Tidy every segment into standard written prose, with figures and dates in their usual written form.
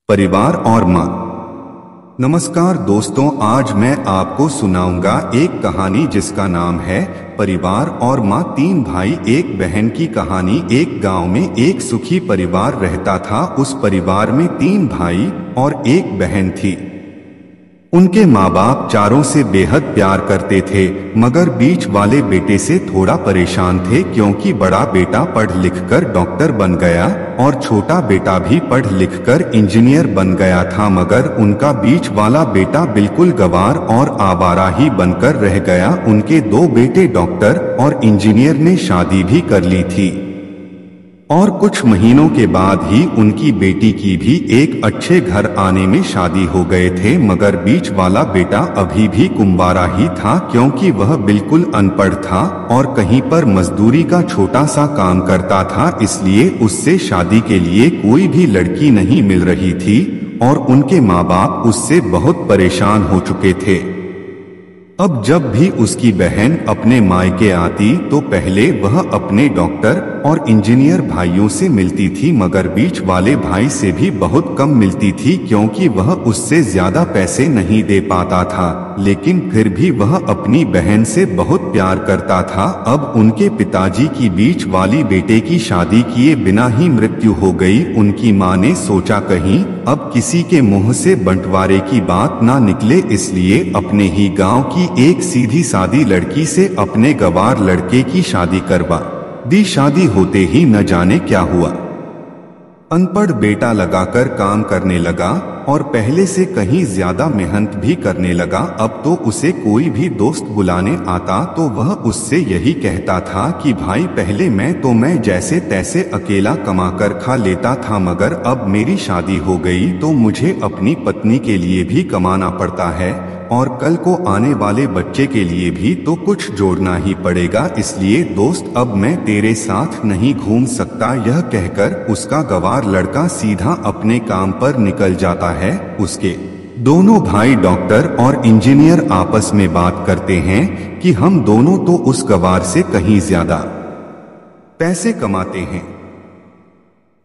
परिवार और माँ। नमस्कार दोस्तों, आज मैं आपको सुनाऊंगा एक कहानी जिसका नाम है परिवार और माँ। तीन भाई एक बहन की कहानी। एक गांव में एक सुखी परिवार रहता था। उस परिवार में तीन भाई और एक बहन थी। उनके माँ बाप चारों से बेहद प्यार करते थे, मगर बीच वाले बेटे से थोड़ा परेशान थे क्योंकि बड़ा बेटा पढ़ लिख कर डॉक्टर बन गया और छोटा बेटा भी पढ़ लिख कर इंजीनियर बन गया था। मगर उनका बीच वाला बेटा बिल्कुल गंवार और आवारा ही बनकर रह गया। उनके दो बेटे डॉक्टर और इंजीनियर ने शादी भी कर ली थी और कुछ महीनों के बाद ही उनकी बेटी की भी एक अच्छे घर आने में शादी हो गए थे। मगर बीच वाला बेटा अभी भी कुंवारा ही था क्योंकि वह बिल्कुल अनपढ़ था और कहीं पर मजदूरी का छोटा सा काम करता था, इसलिए उससे शादी के लिए कोई भी लड़की नहीं मिल रही थी और उनके माँ बाप उससे बहुत परेशान हो चुके थे। अब जब भी उसकी बहन अपने मायके आती तो पहले वह अपने डॉक्टर और इंजीनियर भाइयों से मिलती थी, मगर बीच वाले भाई से भी बहुत कम मिलती थी क्योंकि वह उससे ज्यादा पैसे नहीं दे पाता था। लेकिन फिर भी वह अपनी बहन से बहुत प्यार करता था। अब उनके पिताजी की बीच वाली बेटे की शादी किए बिना ही मृत्यु हो गई। उनकी माँ ने सोचा कहीं अब किसी के मुंह से बंटवारे की बात ना निकले, इसलिए अपने ही गांव की एक सीधी सादी लड़की से अपने गंवार लड़के की शादी करवा दी। शादी होते ही न जाने क्या हुआ, अनपढ़ बेटा लगाकर काम करने लगा और पहले से कहीं ज्यादा मेहनत भी करने लगा। अब तो उसे कोई भी दोस्त बुलाने आता तो वह उससे यही कहता था कि भाई पहले मैं जैसे तैसे अकेला कमा कर खा लेता था, मगर अब मेरी शादी हो गई तो मुझे अपनी पत्नी के लिए भी कमाना पड़ता है और कल को आने वाले बच्चे के लिए भी तो कुछ जोड़ना ही पड़ेगा, इसलिए दोस्त अब मैं तेरे साथ नहीं घूम सकता। यह कहकर उसका गंवार लड़का सीधा अपने काम पर निकल जाता है। उसके दोनों भाई डॉक्टर और इंजीनियर आपस में बात करते हैं कि हम दोनों तो उस गंवार से कहीं ज्यादा पैसे कमाते हैं,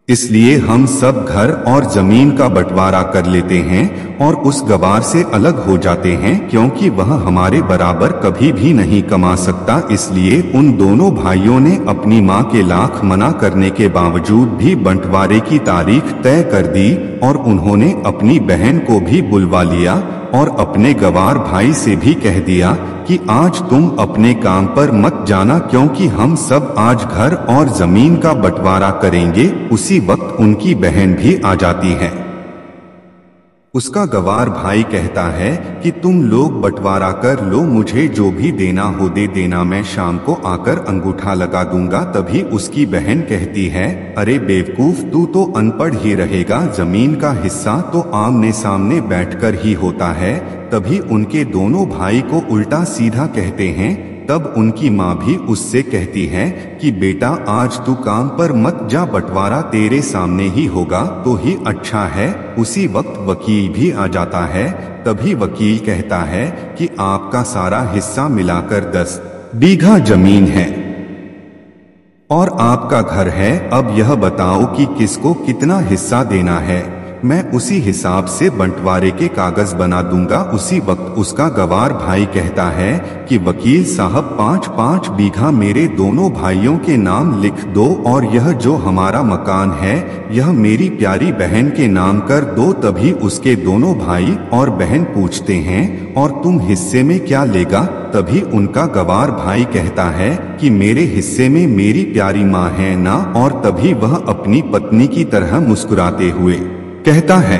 इसलिए हम सब घर और जमीन का बंटवारा कर लेते हैं और उस गंवार से अलग हो जाते हैं क्योंकि वह हमारे बराबर कभी भी नहीं कमा सकता। इसलिए उन दोनों भाइयों ने अपनी माँ के लाख मना करने के बावजूद भी बंटवारे की तारीख तय कर दी और उन्होंने अपनी बहन को भी बुलवा लिया और अपने गंवार भाई से भी कह दिया कि आज तुम अपने काम पर मत जाना क्योंकि हम सब आज घर और जमीन का बंटवारा करेंगे। उसी वक्त उनकी बहन भी आ जाती है। उसका गंवार भाई कहता है कि तुम लोग बंटवारा कर लो, मुझे जो भी देना हो दे देना, मैं शाम को आकर अंगूठा लगा दूंगा। तभी उसकी बहन कहती है, अरे बेवकूफ, तू तो अनपढ़ ही रहेगा, जमीन का हिस्सा तो आमने सामने बैठकर ही होता है। तभी उनके दोनों भाई को उल्टा सीधा कहते हैं। तब उनकी माँ भी उससे कहती है कि बेटा आज तू काम पर मत जा, बंटवारा तेरे सामने ही होगा तो ही अच्छा है। उसी वक्त वकील भी आ जाता है। तभी वकील कहता है कि आपका सारा हिस्सा मिलाकर 10 बीघा जमीन है और आपका घर है। अब यह बताओ कि किसको कितना हिस्सा देना है, मैं उसी हिसाब से बंटवारे के कागज बना दूंगा। उसी वक्त उसका गंवार भाई कहता है कि वकील साहब 5-5 बीघा मेरे दोनों भाइयों के नाम लिख दो और यह जो हमारा मकान है यह मेरी प्यारी बहन के नाम कर दो। तभी उसके दोनों भाई और बहन पूछते हैं, और तुम हिस्से में क्या लेगा? तभी उनका गंवार भाई कहता है कि मेरे हिस्से में मेरी प्यारी माँ है ना। और तभी वह अपनी पत्नी की तरह मुस्कुराते हुए कहता है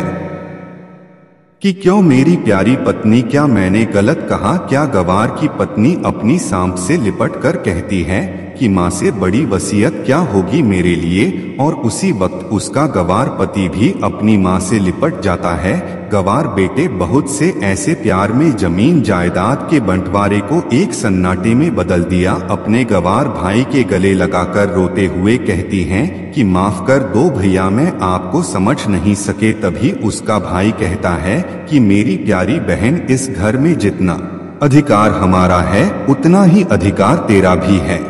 कि क्यों मेरी प्यारी पत्नी, क्या मैंने गलत कहा? क्या? गंवार की पत्नी अपनी सांप से लिपट कर कहती है कि माँ से बड़ी वसीयत क्या होगी मेरे लिए। और उसी वक्त उसका गंवार पति भी अपनी माँ से लिपट जाता है। गंवार बेटे बहुत से ऐसे प्यार में जमीन जायदाद के बंटवारे को एक सन्नाटे में बदल दिया। अपने गंवार भाई के गले लगाकर रोते हुए कहती हैं कि माफ कर दो भैया, मैं आपको समझ नहीं सके। तभी उसका भाई कहता है कि मेरी प्यारी बहन, इस घर में जितना अधिकार हमारा है उतना ही अधिकार तेरा भी है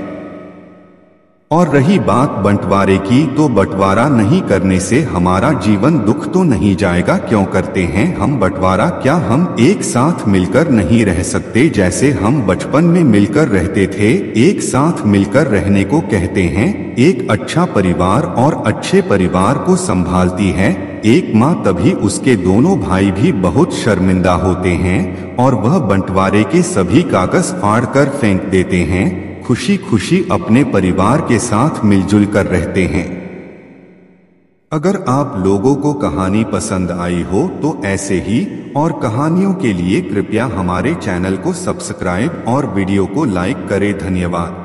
और रही बात बंटवारे की, तो बंटवारा नहीं करने से हमारा जीवन दुख तो नहीं जाएगा। क्यों करते हैं हम बंटवारा? क्या हम एक साथ मिलकर नहीं रह सकते? जैसे हम बचपन में मिलकर रहते थे। एक साथ मिलकर रहने को कहते हैं। एक अच्छा परिवार और अच्छे परिवार को संभालती है एक माँ, तभी उसके दोनों भाई भी बहुत शर्मिंदा होते हैं और वह बंटवारे के सभी कागज फाड़ कर फेंक देते हैं। खुशी खुशी अपने परिवार के साथ मिलजुल कर रहते हैं। अगर आप लोगों को कहानी पसंद आई हो तो ऐसे ही और कहानियों के लिए कृपया हमारे चैनल को सब्सक्राइब और वीडियो को लाइक करें। धन्यवाद।